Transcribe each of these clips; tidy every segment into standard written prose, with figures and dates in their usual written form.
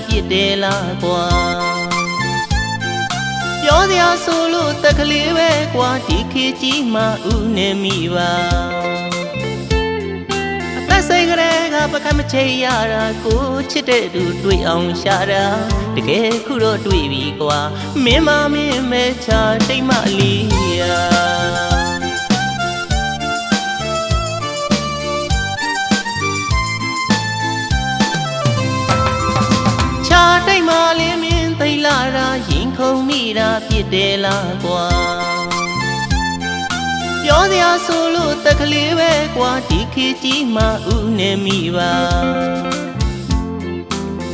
ပြစ်တယ်လားကွာပြောစရာဆိုလို့တက်ကလေးပဲကွာဒီခေတ်ကြီးမှဦးနေမိပါအသက်စိတ်ကလေးကပကမချေရတာကိုချစ်တဲ့သူတွေ့အောင်ရှာတာတကယ်ခုတော့တွေ့ပြီကွာမင်းမမင်းမဲချတိတ်မလေးရာတိတ်မလေးမင်းသိလာတာရင်ခုန်မိတာပြစ်တယ်လားကွာပြောစရာဆိုလို့တက်ကလေးပဲကွာဒီခေတ်ကြီးမှဦးနေမိပါ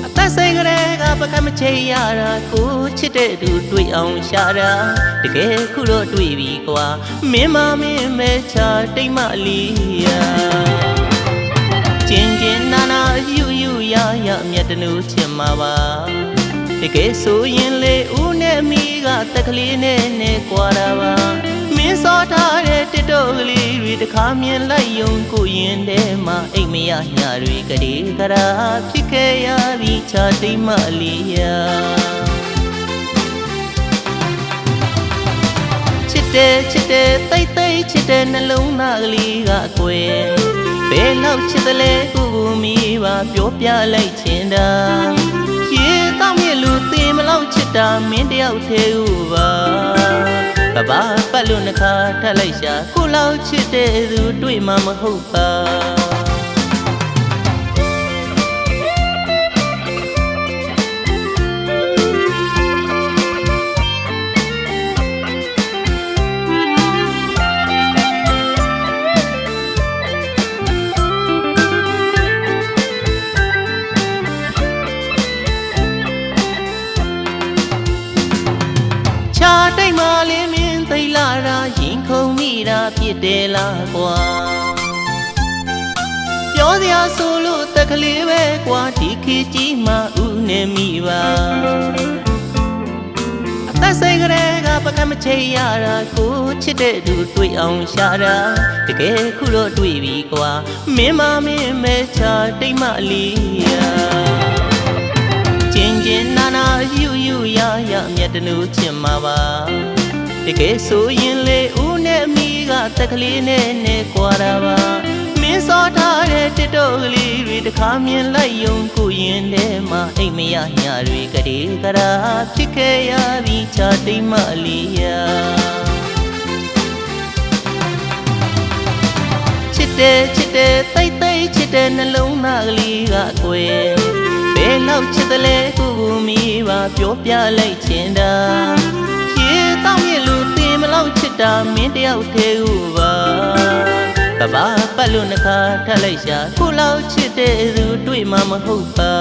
အသက်စိတ်ကလေးကပကမချေရတာကိုချစ်တဲ့သူတွေ့အောင်ရှာတာတကယ်ခုတော့တွေ့ပြီကွာမင်းမမင်းမဲချတိတ်မလေးရာကျင်ကျင်နာနာယူယူရရမြတ်တနူးချင်မှာပါတကယ်ဆိုရင်လေဦးနဲ့မိကတက်ကလေးနဲ့ကွာတာပါမင်းစောထားတဲ့တစ်တော့ကလေးတွေတခါမြင်လိုက်ယုံကိုရင်ထဲမှာအိမ်မရညတွေကလေးကရာဖြစ်ခဲ့ရပြီးချတိတ်မလေးရာချစ်တယ်ချစ်တယ်တိတ်တိတ်ချစ်တဲ့နှလုံးသားကလေးကကွယ်ဘယ်လောက်ချစ်တယ်လဲကိုကိုမိပါပြောပြလိုက်ချင်တာရေတောင်းမြလူတင်မလောက်ချစ်တာမင်းတယောက်သေးဦးပါကဘာပတ်လို့နှခါထက်လိုက်ရှာကိုလောက်ချစ်တဲ့သူတွေ့မှမဟုတ်ပါတိတ်မလေးမင်းသိလာတာရင်ခုန်မိတာပြစ်တယ်လားကွာပြောစရာဆိုလို့တက်ကလေးပဲကွာဒီခေတ်ကြီးမှဦးနေမိပါအသက်စိတ်ကလေးကပကမချေရတာကိုချစ်တဲ့သူတွေ့အောင်ရှာတာတကယ်ခုတော့တွေ့ပြီကွာမင်းမမင်းမဲချတိတ်မလေးရာကျင်ကျင်နာနာယူယူရရမြတ်တနူးချင်မှာပါတကယ်ဆိုရင်လေဦးနဲ့မိကတက်ကလေးနဲ့ကွာတာပါမင်းစောထားတဲ့တစ်တော့ကလေးတွေတခါမြင်လိုက်ယုံကိုရင်ထဲမှာအိမ်မရညတွေကလေးကရာဖြစ်ခဲ့ရပြီးချတိတ်မလေးရာချစ်တယ်ချစ်တယ်တိတ်တိတ်ချစ်တဲ့နှလုံးသားကလေးကကွယ်ဘယ်လောက်ချစ်တယ်လဲကိုကိုမိပါပြောပြလိုက်ချင်တာရေတောင်းမြလူတင်မလောက်ချစ်တာမင်းတယောက်သေးဦးပါကဘာပတ်လို့နှခါထက်လိုက်ရှာကိုလောက်ချစ်တဲ့သူတွေ့မှမဟုတ်ပါ